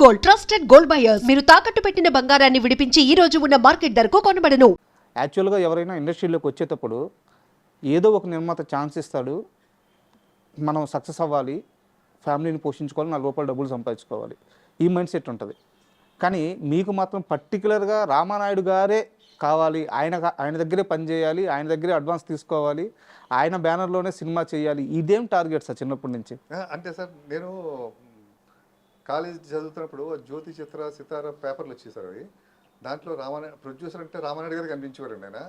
Gold, trusted gold buyers. మీరు తాకట్టు పెట్టిన బంగారాన్ని విడిపించి ఈ రోజు ఉన్న మార్కెట్ ధరకు కొనబడను. యాక్చువల్గా ఎవరైనా ఇండస్ట్రీలోకి వచ్చేటప్పుడు ఏదో ఒక నిర్మాత ఛాన్స్ ఇస్తాడు, మనం సక్సెస్ అవ్వాలి, ఫ్యామిలీని పోషించుకోవాలి, 4 రూపాయలు డబ్బులు సంపాదించుకోవాలి, ఈ మైండ్ సెట్ ఉంటుంది. కానీ మీకు మాత్రం పర్టికులర్గా రామానాయుడు గారే కావాలి, ఆయన దగ్గరే పనిచేయాలి, ఆయన దగ్గరే అడ్వాన్స్ తీసుకోవాలి, ఆయన బ్యానర్లోనే సినిమా చేయాలి, ఇదేం టార్గెట్ సార్ చిన్నప్పటి నుంచి? అంటే సార్ నేను కాలేజ్ చదువుతున్నప్పుడు జ్యోతి చిత్ర సితార పేపర్లు వచ్చేసారు. అవి దాంట్లో ప్రొడ్యూసర్ అంటే రామానాయుడు గారు కనిపించేవారండి. ఆయన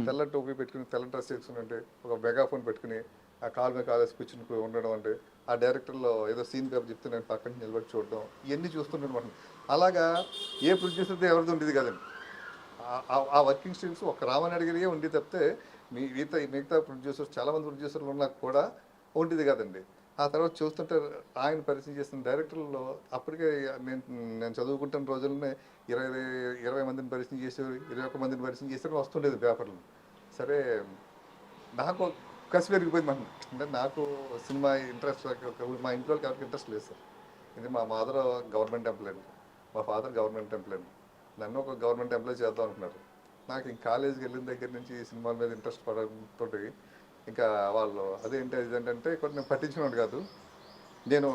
తెల్ల టోపీ పెట్టుకుని, తెల్ల డ్రెస్ వేసుకుని, అంటే ఒక మెగాఫోన్ పెట్టుకుని ఆ కాల్ మీద కాలేజ్ కూర్చుని ఉండడం, అంటే ఆ డైరెక్టర్లో ఏదో సీన్ పేపర్ చెప్తే నేను పక్కన నిలబడి చూడడం, ఇవన్నీ చూస్తుంటాను. అలాగా ఏ ప్రొడ్యూసర్తో ఎవరిది ఉండేది కదండి. ఆ వర్కింగ్ స్టైల్స్ ఒక రామానాయుడు గారిగా ఉండి తప్పితే మిగతా ప్రొడ్యూసర్స్ చాలామంది ప్రొడ్యూసర్లు ఉన్నా కూడా ఉండేది కదండి. ఆ తర్వాత చూస్తుంటే ఆయన పరిచయం చేసిన డైరెక్టర్లో అప్పటికే నేను చదువుకుంటున్న రోజుల్లోనే 20 మందిని పరిచయం చేసేవారు, 21 మందిని పరిచయం చేసేవారు వస్తుండేది పేపర్లు. సరే నాకు కసి పెరిగిపోయింది. అంటే నాకు సినిమా ఇంట్రెస్ట్, మా ఇంట్లో ఎవరికి ఇంట్రెస్ట్ లేదు సార్. ఇది మా మదర్ గవర్నమెంట్ ఎంప్లాయీ, మా ఫాదర్ గవర్నమెంట్ ఎంప్లాయీ. నన్ను ఒక గవర్నమెంట్ ఎంప్లాయీ చేద్దాం అనుకున్నారు. నాకు ఇంక కాలేజీకి వెళ్ళిన దగ్గర నుంచి సినిమాల మీద ఇంట్రెస్ట్ పడడంతో ఇంకా వాళ్ళు అదేంటి ఇదేంటంటే కొన్ని నేను పట్టించుకున్నాను కాదు. నేను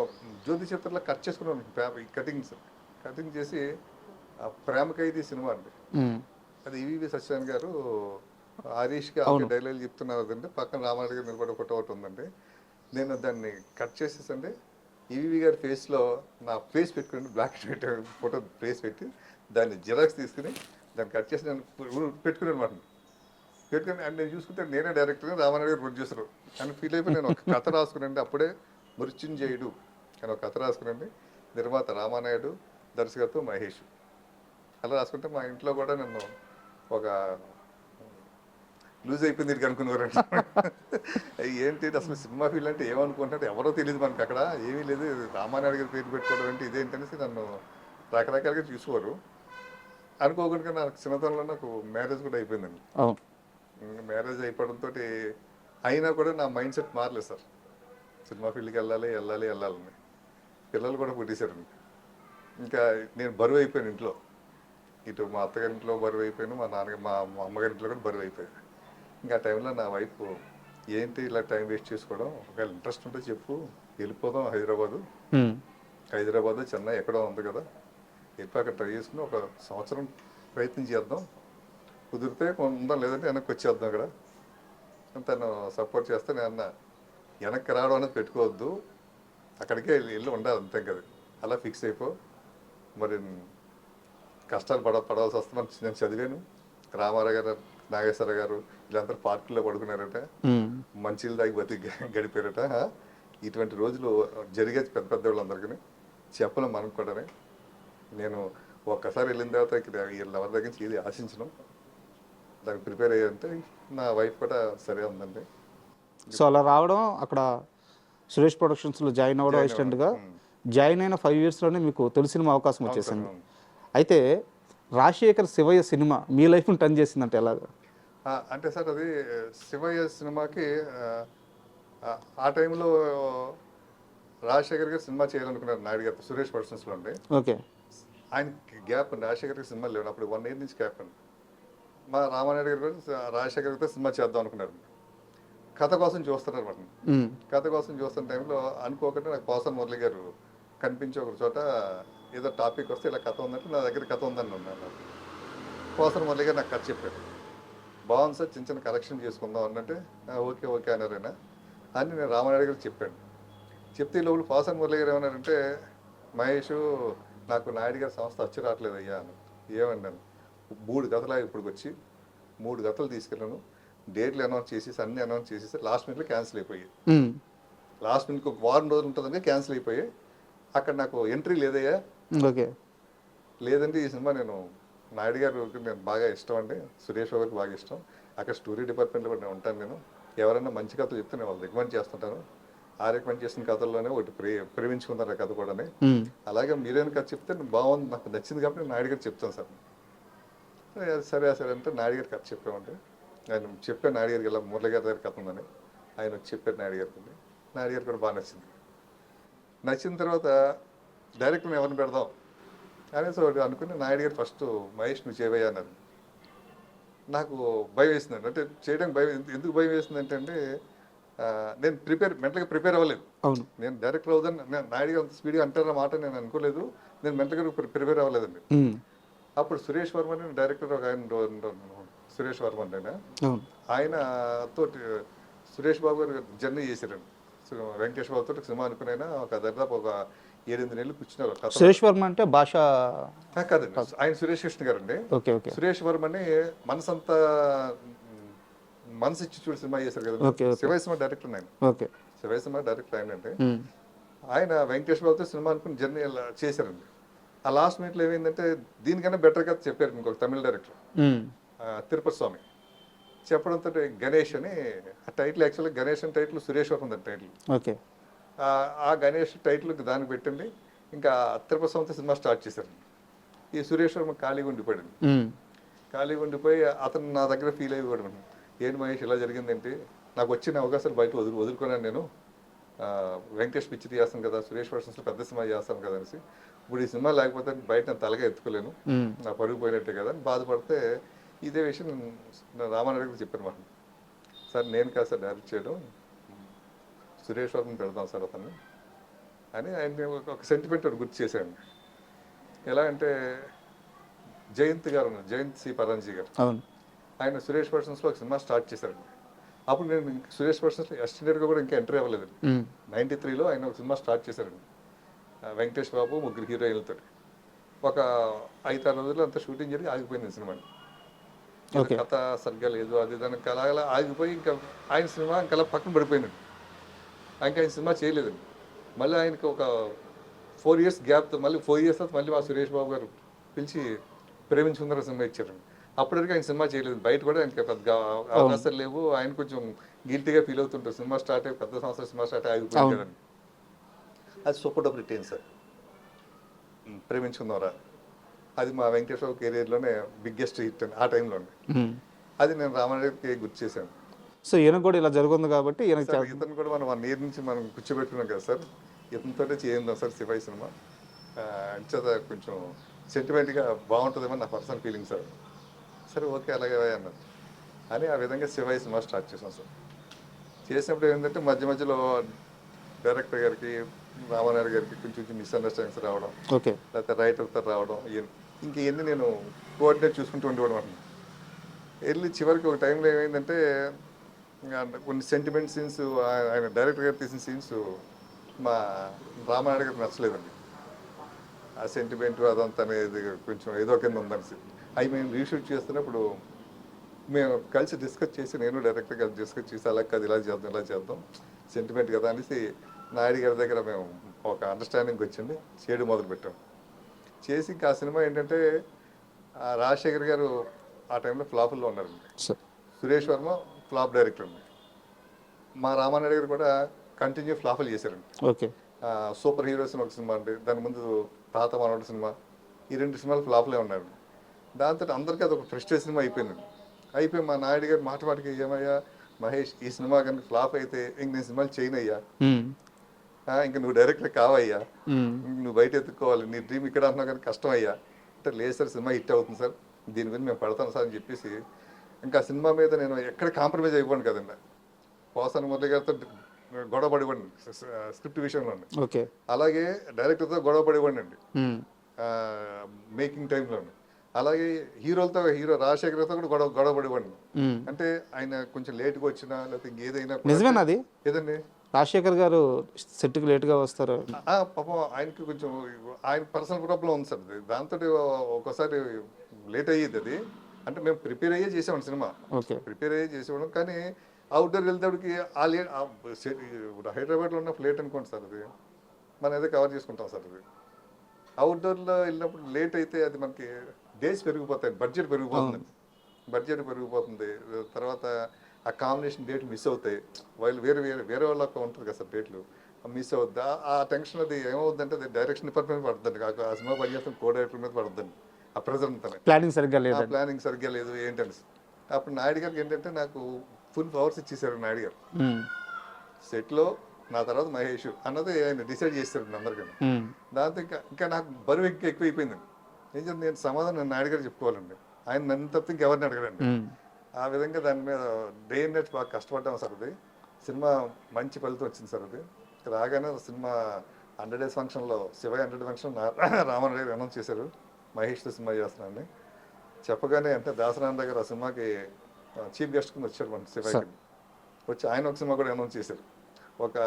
జ్యోతి చిత్రంలో కట్ చేసుకున్నాను కటింగ్ చేసి ప్రేమ ఖైదీ సినిమా అండి. అది ఈవీవి సత్యనారాయణ గారు హరీష్కి డైలాగ్ చెప్తున్నారు అదంటే పక్కన రామారెడ్డి గారు నిలబడి ఒకటి ఉందండి. నేను దాన్ని కట్ చేసేసండి ఈవీవి గారి ఫేస్లో నా ఫేస్ పెట్టుకుని black and white photo face పెట్టి దాన్ని జిరాక్స్ తీసుకుని దాన్ని కట్ చేసి నేను పెట్టుకుని అనమాట. పెట్టుకుని అండ్ నేను చూసుకుంటే నేనే డైరెక్టర్, రామానాయుడు గారు ప్రొడ్యూసర్ అని ఫీల్ అయిపోయి నేను ఒక కథ రాసుకునండి. అప్పుడే మృత్యుంజయుడు అని ఒక కథ రాసుకునండి. నిర్మాత రామానాయుడు, దర్శకత్వం మహేష్. అలా రాసుకుంటే మా ఇంట్లో కూడా నన్ను ఒక లూజ్ అయిపోయింది ఇది అనుకునేవారండి. ఏంటి అసలు సినిమా ఫీల్డ్ అంటే ఏమనుకుంటే ఎవరో తెలియదు మనకి, అక్కడ ఏమీ లేదు, రామానాయుడు గారి పేరు పెట్టుకోవడం అంటే ఇదేంటనేసి నన్ను రకరకాలుగా చూసేవారు. అనుకోకుండా నాకు చిన్నతనంలో నాకు మ్యారేజ్ కూడా అయిపోయిందండి. మ్యారేజ్ అయిపోవడంతో అయినా కూడా నా మైండ్ సెట్ మారలేదు సార్. సినిమా ఫీల్డ్కి వెళ్ళాలని పిల్లలు కూడా పుట్టేశారండి. ఇంకా నేను బరువు అయిపోయాను ఇంట్లో. ఇటు మా అత్తగారి ఇంట్లో బరువు అయిపోయాను, మా అమ్మగారి ఇంట్లో కూడా బరువు అయిపోయాను. ఇంకా ఆ టైంలో నా వైఫ్ ఏంటి ఇలా టైం వేస్ట్ చేసుకోవడం, ఒకవేళ ఇంట్రెస్ట్ ఉంటే చెప్పు, వెళ్ళిపోదాం హైదరాబాదు చెన్నై ఎక్కడో ఉంది కదా, వెళ్ళి అక్కడ ట్రై చేసుకుని ఒక సంవత్సరం ప్రయత్నం చేద్దాం, కుదిరితే ఉందాం, లేదంటే వెనక్కి వచ్చేద్దాం. అక్కడ తను సపోర్ట్ చేస్తే నేను వెనక్కి రావడం అనేది పెట్టుకోవద్దు, అక్కడికే వెళ్ళి ఉండాలి అంతే కదా, అలా ఫిక్స్ అయిపో. మరి కష్టాలు పడవలసి వస్తుంది. నేను చదివాను. రామారావు గారు, నాగేశ్వర గారు వీళ్ళంతా పార్కుల్లో పడుకున్నారట, మంచిలు దాగి బతికి గడిపారట. ఇటువంటి రోజులు జరిగేది పెద్ద వాళ్ళందరికీ చెప్పలేం మనకు కూడా. నేను ఒక్కసారి వెళ్ళిన తర్వాత వీళ్ళెవరి దగ్గర నుంచి ఏది ఆశించను, దానికి ప్రిపేర్ అయ్యంటే నా వైఫ్ కూడా సరే ఉందండి. సో అలా రావడం, అక్కడ సురేష్ ప్రొడక్షన్స్లో జాయిన్ అవ్వడం, అసిస్టెంట్గా జాయిన్ అయిన 5 ఇయర్స్లోనే మీకు తొలి సినిమా అవకాశం వచ్చేసింది. అయితే రాజశేఖర్ శివయ్య సినిమా మీ లైఫ్ని టర్న్ చేసిందంటే ఎలాగా? అంటే సార్ అది శివయ్య సినిమాకి ఆ టైంలో రాజశేఖర్ గారు సినిమా చేయాలనుకున్నారు నాయుడు గారు సురేష్ ప్రొడక్షన్స్లో ఉండి. ఓకే. ఆయనకి గ్యాప్ అండి, రాజశేఖర్ గారికి సినిమా లేవు అప్పుడు 1 year నుంచి గ్యాప్ అండి. మా రామానాయుడు గారు కూడా రాజశేఖర్ గారితో సినిమా చేద్దాం అనుకున్నారు. కథ కోసం చూస్తున్నారు అనమాట. కథ కోసం చూస్తున్న టైంలో అనుకోకుండా నాకు పోసాని మురళి గారు కనిపించి ఒక చోట ఏదో టాపిక్ వస్తే ఇలా కథ ఉందంటే నా దగ్గర కథ ఉందని ఉన్నాను. పోసాని మురళి గారు నాకు కథ చెప్పారు. బాగుంది సార్, చిన్న కరెక్షన్ చేసుకుందాం అన్నట్టు ఓకే అన్నారైనా అని నేను రామానాయుడు గారికి చెప్పాను. చెప్తే లోపల పోసాని మురళి గారు ఏమన్నారంటే, మహేష్ నాకు నాయుడు గారి సంస్థ వచ్చి రావట్లేదు అయ్యా అని. ఏమన్నాను, 3 కథలు ఇప్పుడు వచ్చి 3 కథలు తీసుకెళ్ళాను, డేట్లు అనౌన్స్ చేసేసి అన్ని అనౌన్స్ చేసేసి లాస్ట్ మినిట్లో క్యాన్సిల్ అయిపోయాయి. లాస్ట్ మినిట్కి ఒక వారం రోజులు ఉంటుందని క్యాన్సిల్ అయిపోయాయి. అక్కడ నాకు ఎంట్రీ లేదయ్యా. ఓకే. లేదంటే ఈ సినిమా నేను నాయుడు గారు నేను బాగా ఇష్టం అండి, సురేష్ బాబుకి బాగా ఇష్టం, అక్కడ స్టోరీ డిపార్ట్మెంట్లో కూడా నేను ఉంటాను. నేను ఎవరైనా మంచి కథలు చెప్తే నేను వాళ్ళు రికమెండ్ చేస్తుంటాను. ఆ రికమెండ్ చేసిన కథల్లోనే ఒకటి ప్రేమించుకున్నారు ఆ కథ కూడా. అలాగే మీరేమైనా కథ చెప్తే బాగుంది, నాకు నచ్చింది కాబట్టి నేను నాయుడు గారు చెప్తాను సార్. సరే అంటే నాయుడు గారి కథ చెప్పామంటే ఆయన చెప్పాను నాయుడు గారికి, ఇలా మురళి గారి దగ్గర కథ ఉందని ఆయన వచ్చి చెప్పారు నాయుడు గారికి. నాయుడు గారికి కూడా బాగా నచ్చింది. నచ్చిన తర్వాత డైరెక్టర్ని ఎవరిని పెడదాం అనేసి ఒకటి అనుకుని నాయుడు గారు ఫస్ట్ మహేష్ నువ్వు చేయవయ్యా అన్నారు. నాకు భయం వేసిందండి. అంటే చేయడానికి భయం ఎందుకు భయం వేసిందంటే అండి నేను మెంటల్గా ప్రిపేర్ అవ్వలేదు. అవును. నేను డైరెక్టర్ అవుదని నాయుడు గారు అంత స్పీడ్గా అంటారన్న మాట నేను అనుకోలేదు. నేను మెంటల్గా ప్రిపేర్ అవ్వలేదండి. అప్పుడు సురేష్ వర్మని డైరెక్టర్ ఒక ఆయన సురేష్ వర్మన్ ఆయన అవును. ఆయనతో సురేష్ బాబు గారు జర్నీ చేశారండి. వెంకటేష్ బాబు తోటి సినిమా అనుకుని ఆయన దాదాపు ఒక 7-8 నెలలు కూర్చున్నారు. సురేష్ వర్మ అంటే భాష కాదండి, ఆయన సురేష్ కృష్ణ గారు అండి. Okay okay. సురేష్ వర్మని మనసంతా మనసు ఇచ్చి చూడు సినిమా చేశారు కదా. Okay okay. Shivayya cinema director ఆయన. ఓకే. శివయ్య సినిమా డైరెక్టర్ ఆయన అంటే ఆయన వెంకటేష్ బాబుతో సినిమా అనుకుని జర్నీ చేశారండి. ఆ లాస్ట్ మినిట్లో ఏమైందంటే దీనికన్నా బెటర్గా చెప్పారు ఇంకొక తమిళ డైరెక్టర్ తిరుపతి స్వామి చెప్పడంతో గణేష్ అని ఆ టైటిల్, యాక్చువల్గా గణేష్ అని టైటిల్ సురేష్ వర్మ ఉంది టైటిల్. ఓకే. ఆ గణేష్ టైటిల్ దానికి పెట్టండి ఇంకా తిరుపతి స్వామితో సినిమా స్టార్ట్ చేశారు. ఈ సురేష్ వర్మ ఖాళీగా ఉండిపోయాడు. ఖాళీగా ఉండిపోయి అతను నా దగ్గర ఫీల్ అయిపోయాడు. ఏంటి మహేష్ ఇలా జరిగిందేంటి, నాకు వచ్చిన అవకాశాలు బయట వదులుకున్నాను నేను. వెంకటేష్ పిక్చర్ చేస్తాను కదా, సురేష్ వర్షన్స్లో పెద్ద సినిమా చేస్తాను కదా అనేసి, ఇప్పుడు ఈ సినిమా లేకపోతే బయట నేను తలగా ఎత్తుకోలేను, నా పరుగు పోయినట్టే కదా అని బాధపడితే ఇదే విషయం రామారావు గారికి చెప్పాను మాట. సార్ నేను కాదు సార్ డైరెక్ట్ చేయడం, సురేష్ వర్మని పెడతాం సార్ అతన్ని అని ఆయన ఒక సెంటిమెంట్ ఒకటి గుర్తు చేశాను. ఎలా అంటే జయంత్ గారు ఉన్నారు, జయంత్ సి పరంజీ గారు. అవును. ఆయన సురేష్ పర్సన్స్లో ఒక సినిమా స్టార్ట్ చేశారండి. అప్పుడు నేను సురేష్ పర్సన్స్లో ఎస్టినేట్గా కూడా ఇంకా ఎంట్రీ అవ్వలేదు. 93లో ఆయన ఒక సినిమా స్టార్ట్ చేశారండి. వెంకటేష్ బాబు 3 హీరోయిన్లతో. ఒక 5-6 రోజుల్లో అంతా షూటింగ్ జరిగి ఆగిపోయింది సినిమా. కథ సరిగ్గా లేదు, అది దానికి అలా ఆగిపోయి ఇంకా ఆయన సినిమా ఇంకా అలా పక్కన పడిపోయినాడు. ఇంకా ఆయన సినిమా చేయలేదండి. మళ్ళీ ఆయనకి ఒక 4 years గ్యాప్తో మళ్ళీ 4 years తర్వాత మళ్ళీ మా సురేష్ బాబు గారు పిలిచి ప్రేమించుకుందర సినిమా ఇచ్చారండి. అప్పటివరకు ఆయన సినిమా చేయలేదు. బయట కూడా ఆయనకి పెద్ద అవకాశాలు లేవు. ఆయన కొంచెం గిల్టీగా ఫీల్ అవుతుంటారు. సినిమా స్టార్ట్ అయ్యి పెద్ద సంవత్సరం సినిమా స్టార్ట్ ఆగిపోయింది కదండి. అది సూపర్ డూపర్ హిట్ అయింది సార్ ప్రేమించుకుందాంరా. అది మా వెంకటేశ్వర కెరీర్లోనే బిగ్గెస్ట్ హిట్ అండి ఆ టైంలోనే. అది నేను రామారావుకి గుర్తు చేశాను. సో ఈయన కూడా ఇలా జరుగుతుంది కాబట్టి ఇతను కూడా మనం 1 year నుంచి మనం కూర్చోబెట్టుకున్నాం కదా సార్, ఇతనితోనే చేయిందాం సార్ శివాయి సినిమా. అంచేత కొంచెం సెంటిమెంట్గా బాగుంటుందేమో నా పర్సనల్ ఫీలింగ్ సార్. సరే ఓకే అలాగే అన్నారు అని ఆ విధంగా శివాయి సినిమా స్టార్ట్ చేసాం సార్. చేసినప్పుడు ఏంటంటే మధ్యలో డైరెక్టర్ గారికి రామారావు గారికి కొంచెం మిస్అండర్స్టాండింగ్స్ రావడం, ఓకే, లేకపోతే రైటర్తో రావడం, ఇంక ఇవన్నీ నేను కోఆర్డినేట్ చూసుకుంటూ ఉండేవాడు అనమాట. వెళ్ళి చివరికి ఒక టైంలో ఏమైందంటే కొన్ని సెంటిమెంట్ సీన్స్ ఆయన డైరెక్టర్ గారు తీసిన సీన్స్ మా రామారావు గారికి నచ్చలేదండి. ఆ సెంటిమెంట్ అదంతా అనేది కొంచెం ఏదో కింద ఉందని అవి మేము రీషూట్ చేస్తున్నప్పుడు మేము కలిసి డిస్కస్ చేసి, నేను డైరెక్టర్ కలిసి డిస్కస్ చేసి అలా కాదు ఇలా చేద్దాం సెంటిమెంట్ కదా అనేసి నాయుడు గారి దగ్గర మేము ఒక అండర్స్టాండింగ్కి వచ్చింది, చేయడం మొదలుపెట్టాం. చేసి ఇంకా ఆ సినిమా ఏంటంటే రాజశేఖర్ గారు ఆ టైంలో ఫ్లాపుల్లో ఉన్నారండి. సురేష్ వర్మ ఫ్లాప్ డైరెక్టర్ అండి. మా రామానాయుడు గారు కూడా కంటిన్యూ ఫ్లాపులు చేశారండి. ఓకే. సూపర్ హీరోస్ ఒక సినిమా అండి, దాని ముందు తాత మనోడు సినిమా, ఈ 2 సినిమాలు ఫ్లాప్లే ఉన్నాయండి. దాంతో అందరికీ అది ఒక ఫ్రస్ట్రేట్ సినిమా అయిపోయిందండి. అయిపోయి మా నాయుడు గారు మాటికి ఏమయ్యా మహేష్ ఈ సినిమా కనుక ఫ్లాప్ అయితే ఇంక నేను సినిమాలు చేయనయ్యా, ఇంక నువ్వు డైరెక్టర్ కావయ్యా, నువ్వు బయట ఎత్తుకోవాలి, నీ డ్రీమ్ ఇక్కడ అంటున్నావు కానీ కష్టం అయ్యా అంటే, లేదు సార్ సినిమా హిట్ అవుతుంది సార్, దీని గురించి మేము పడతాం సార్ అని చెప్పేసి ఇంకా సినిమా మీద నేను ఎక్కడ కాంప్రమైజ్ అయిపోయాను కదండి. పోసాని మురళి గారితో గొడవ పడివ్వండి స్క్రిప్ట్ విషయంలో, ఓకే, అలాగే డైరెక్టర్తో గొడవ పడివ్వండి అండి మేకింగ్ టైంలో, అలాగే హీరో రాజశేఖర్తో కూడా గొడవ పడివ్వండి. అంటే ఆయన కొంచెం లేట్గా వచ్చినా లేకపోతే ఇంకేదైనా నిజమేనా అది ఏదండి రాజశేఖర్ గారు సెట్కి లేట్గా వస్తారు పాపం ఆయనకి కొంచెం ఆయన పర్సనల్ ప్రాబ్లం ఉంది సార్. దాంతో ఒక్కోసారి లేట్ అయ్యేది అది. అంటే మేము ప్రిపేర్ అయ్యే చేసాం సినిమా, ప్రిపేర్ అయ్యే చేసేవాళ్ళం. కానీ అవుట్డోర్ వెళ్తాడికి ఆ లేట్ హైదరాబాద్లో ఉన్న లేట్ అనుకోండి సార్, అది మనం ఏదో కవర్ చేసుకుంటాం సార్. అది అవుట్డోర్లో వెళ్ళినప్పుడు లేట్ అయితే అది మనకి డేస్ పెరిగిపోతాయి, బడ్జెట్ పెరిగిపోతుంది. తర్వాత ఆ కాంబినేషన్ డేట్ మిస్ అవుతాయి. వాళ్ళు వేరే వాళ్ళకి ఉంటుంది కదా సార్ డేట్లు, మిస్ అవుద్ది. ఆ టెన్షన్ అది ఏమవుద్దంటే అది డైరెక్షన్ డిపార్ట్మెంట్ పడుతుంది, ఆ సినిమా పనిచేస్తున్న కో డైరెక్టర్ మీద పడుతుంది. ఆ ప్రెజర్ అంతా ప్లానింగ్ సరిగ్గా లేదు ఏంటంటే, అప్పుడు నాయుడు గారికి ఏంటంటే నాకు ఫుల్ పవర్స్ ఇచ్చేసారు నాయుడు గారు. సెట్లో నా తర్వాత మహేష్ అన్నది ఆయన డిసైడ్ చేస్తారు అందరికీ. దాంతో ఇంకా నాకు బరువు ఎక్కువైపోయింది. ఏం చేద్దాం, నేను సమాధానం నన్ను నాయుడు గారు చెప్పుకోవాలండి. ఆయన నన్ను తప్ప ఇంకెవరిని అడగడండి. ఆ విధంగా దాని మీద డే అండ్ నైట్ బాగా కష్టపడ్డాం సార్. అది సినిమా మంచి ఫలితం వచ్చింది సార్. అది రాగానే సినిమా 100 days ఫంక్షన్లో శివయ్య 100 ఫంక్షన్ రామారావు గారు అనౌన్స్ చేశారు, మహేష్తో సినిమా చేస్తున్నానని. చెప్పగానే అంటే దాసనారాయణ గారు ఆ సినిమాకి చీఫ్ గెస్ట్ కింద వచ్చారు మన శివయ్యకి. వచ్చి ఆయన ఒక సినిమా కూడా అనౌన్స్ చేశారు. ఒక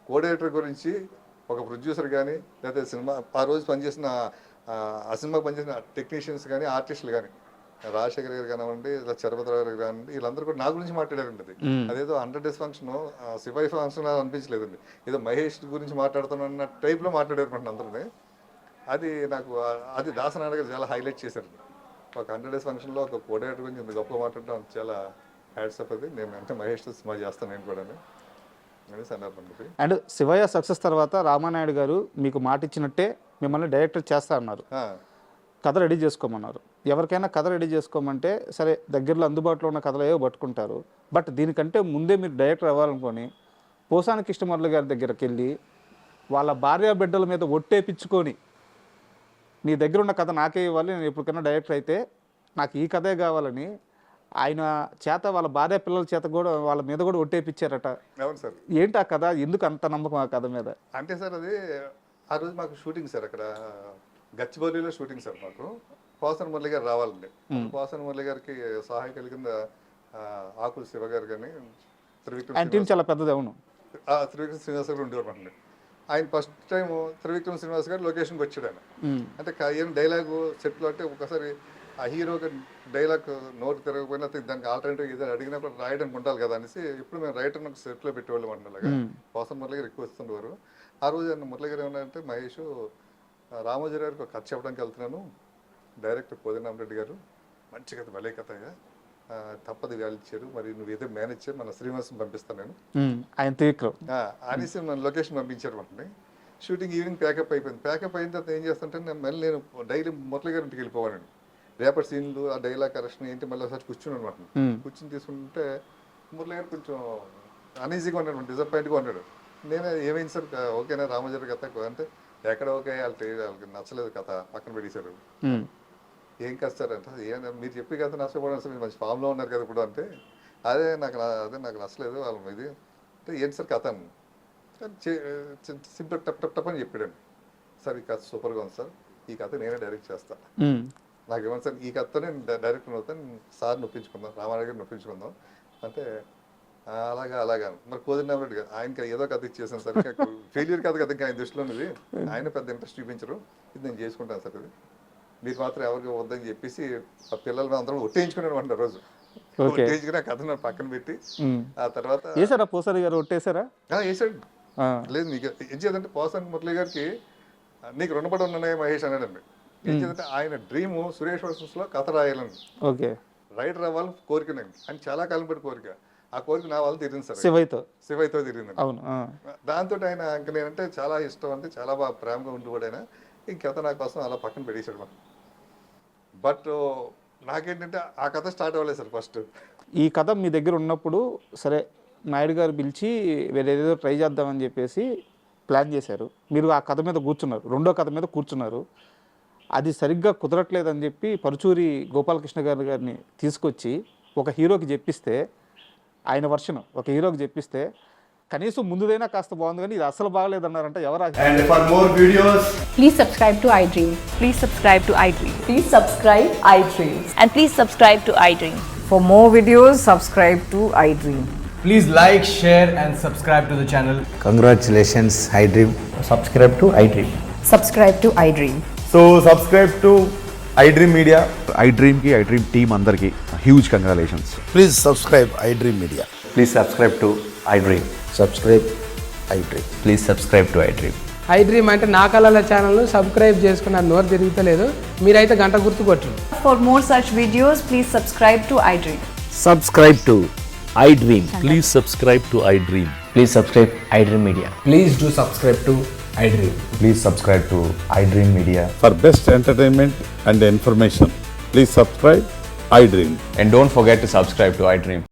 కోఆర్డినేటర్ గురించి ఒక ప్రొడ్యూసర్ కానీ, లేకపోతే సినిమా ఆ రోజు పనిచేసిన ఆ సినిమాకి పనిచేసిన టెక్నీషియన్స్ కానీ, ఆర్టిస్టులు కానీ, రాజశేఖర్ గారు కానివ్వండి, ఇలా చరపతిరావు గారు కానివ్వండి, వీళ్ళందరూ కూడా నా గురించి మాట్లాడారండి. అది అదేదో 100 days ఫంక్షన్ శివాయి ఫంక్షన్ అనిపించలేదండి, ఏదో మహేష్ గురించి మాట్లాడుతున్న టైప్లో మాట్లాడారు అందరినీ. అది నాకు అది దాసనారాయణ గారు చాలా హైలైట్ చేశారు. ఒక 100 days ఫంక్షన్లో ఒక కోఆర్డినేటర్ గురించి ఇంత గొప్పగా మాట్లాడడం చాలా హ్యాట్సప్. అది నేను అంటే మహేష్తో సినిమా చేస్తాను నేను కూడా అని సందర్భం. అండ్ శివయ్య సక్సెస్ తర్వాత రామానాయుడు గారు మీకు మాట ఇచ్చినట్టే మిమ్మల్ని డైరెక్టర్ చేస్తా అన్నారు, కథ రెడీ చేసుకోమన్నారు. ఎవరికైనా కథ రెడీ చేసుకోమంటే సరే దగ్గరలో అందుబాటులో ఉన్న కథలు ఏవో పట్టుకుంటారు. బట్ దీనికంటే ముందే మీరు డైరెక్టర్ అవ్వాలనుకొని పోసాని కృష్ణమురళి గారి దగ్గరికి వెళ్ళి వాళ్ళ భార్య బిడ్డల మీద ఒట్టేపించుకొని నీ దగ్గర ఉన్న కథ నాకే ఇవ్వాలి, నేను ఎప్పటికైనా డైరెక్టర్ అయితే నాకు ఈ కథే కావాలని ఆయన చేత వాళ్ళ భార్య పిల్లల చేత కూడా వాళ్ళ మీద కూడా ఒట్టేపించారట. అవును సార్. ఏంటి ఆ కథ, ఎందుకు అంత నమ్మకం ఆ కథ మీద? అంటే సార్ అది ఆ రోజు మాకు షూటింగ్ సార్, అక్కడ గచ్చిబౌలిలో షూటింగ్ సార్. మాకు పోసాని మురళి గారు రావాలండి. పోసాని మురళి గారికి సహాయకుల కింద ఆకుల శివ గారు కానీ, త్రివిక్రమ్ చాలా పెద్దది. అవును, త్రివిక్రమ్ శ్రీనివాస్ గారు ఉండేవారు. ఆయన ఫస్ట్ టైం త్రివిక్రమ్ శ్రీనివాస్ గారు లొకేషన్కి వచ్చాడు. ఆయన అంటే ఏం డైలాగు సెట్లో అంటే ఒకసారి ఆ హీరోకి డైలాగ్ నోటు తిరగకపోయినా దానికి ఆల్టర్నేటివ్ ఏదైనా అడిగినా కూడా రాయడానికి ఉండాలి కదా అనేసి ఇప్పుడు మేము రైటర్ని ఒక సెట్లో పెట్టేవాళ్ళం అండి. అలాగా పోసాని మురళి గారు ఎక్కువ వస్తుండేవారు. ఆ రోజు మురళి గారు ఏమన్నారంటే, మహేష్ రామోజీ గారికి ఒక కథ చెప్పడానికి వెళ్తున్నాను, డైరెక్టర్ కోదండరామరెడ్డి గారు మంచి కథ, భలే కథగా తప్పది వాళ్ళు ఇచ్చారు, మరి నువ్వు ఏదో మేనేజ్ చేయి, మన శ్రీనివాసం పంపిస్తాను నేను ఆయన అనేసి మన లొకేషన్ పంపించారు. మనని షూటింగ్ ఈవినింగ్ ప్యాకప్ అయిపోయింది. ప్యాకప్ అయిన తర్వాత ఏం చేస్తుంటే మళ్ళీ నేను డైలీ మురళి గారి ఇంటికి వెళ్ళిపోవాలండి. రేపటి సీన్లు ఆ డైలాగ్ కరెక్షన్ ఏంటి మళ్ళీ ఒకసారి కూర్చుని అనమాట. కూర్చుని తీసుకుంటే మురళి గారు కొంచెం అనీజీగా ఉన్నాడు, డిసప్పాయింట్గా ఉన్నాడు. నేను ఏమైంది సార్, ఓకేనా రామోజీ కథ అంటే, ఎక్కడ ఓకే వాళ్ళకి నచ్చలేదు కథ, పక్కన పెట్టేశారు. ఏం కథ సార్ అంటే, మీరు చెప్పి కథ నష్టపోవడం సార్, మీరు మంచి ఫామ్లో ఉన్నారు కదా ఇప్పుడు అంటే, అదే నాకు నచ్చలేదు వాళ్ళ ఇది అంటే, ఏంటి సార్ కథ అని సింపుల్ టప్ అని చెప్పాడండి. సార్ ఈ కథ సూపర్గా ఉంది సార్, ఈ కథ నేనే డైరెక్ట్ చేస్తాను, నాకు ఏమన్నా సార్ ఈ కథతో నేను డైరెక్టర్ అవుతాను, సార్ నొప్పించుకుందాం, రామారావు గారు నొప్పించుకుందాం అంటే, అలాగా మరి కోదండరామరెడ్డి గారు ఆయనకి ఏదో కథ ఇచ్చేసాను సార్, ఫెయిల్యూర్ కథ కదా ఇంకా ఆయన దృష్టిలో ఉన్నది, ఆయన పెద్ద ఇంట్రెస్ట్ చూపించరు, ఇది నేను చేసుకుంటాను సార్, ఇది మీరు మాత్రం ఎవరికి వద్దని చెప్పేసి ఆ పిల్లలు అందరం ఒట్టేయించుకున్నాడు అంట. రోజు ఒట్టేయించుకుని ఆ కథ పక్కన పెట్టి ఆ తర్వాత పోసాని గారు ఒట్టేసారా? వేసాడు. లేదు మీకు ఏం చేయాలంటే, పోసాని మురళి గారికి నీకు రుణపడి ఉన్నానే మహేష్ అన్నాడండి. ఏం చేయాలంటే ఆయన డ్రీము సురేష్ వర్సెస్లో కథ రాయాలని, రైటర్ అవ్వాలని కోరికనండి. ఆయన చాలా కాలం పడి కోరిక, ఆ కోరిక నా వాళ్ళు తీరింది సార్, శివయ్యతో తీరింది. దాంతో ఆయన ఇంక నేనంటే చాలా ఇష్టం, అంటే చాలా బాగా ప్రేమగా ఉండిపోయాడు ఆయన. ఈ కథ నా కోసం అలా పక్కన పెట్టేశాడు మనం. బట్ నాకేంటంటే ఆ కథ స్టార్ట్ అవ్వలేదు సార్. ఫస్ట్ ఈ కథ మీ దగ్గర ఉన్నప్పుడు సరే నాయుడు గారు పిలిచి వేరేదో ట్రై చేద్దామని చెప్పేసి ప్లాన్ చేశారు. మీరు ఆ కథ మీద కూర్చున్నారు, రెండో కథ మీద కూర్చున్నారు. అది సరిగ్గా కుదరట్లేదని చెప్పి పరుచూరి గోపాలకృష్ణ గారిని తీసుకొచ్చి ఒక హీరోకి చెప్పిస్తే, ఆయన వర్షన్ ఒక హీరోకి చెప్పిస్తే కనీసం ముందుదైనా కాస్త బాగుంది కానీ ఇది అసలు బాగలేదన్నారంట. ఎవరు? And for more videos, please subscribe to iDream. Please subscribe to iDream. Please subscribe iDream. And please subscribe to iDream. For more videos, subscribe to iDream. please like, share and subscribe to the channel. Congratulations, iDream. Subscribe to iDream. Subscribe to iDream. So subscribe to iDream Media. iDream ki iDream team andarki huge congratulations. Please subscribe iDream Media. Please subscribe to iDream. Subscribe iDream. Please subscribe to iDream. iDream అంటే నా కళల channel subscribe చేసుకున్న నోరు తిరుగుతలేదు, మీరైతే గంట గుర్తు కొట్టండి. For more such videos, please subscribe to iDream. Subscribe to iDream. Please subscribe to iDream. Please subscribe iDream Media. Please do subscribe to iDream. Please subscribe to iDream Media. For best entertainment and information, please subscribe iDream. And don't forget to subscribe to iDream.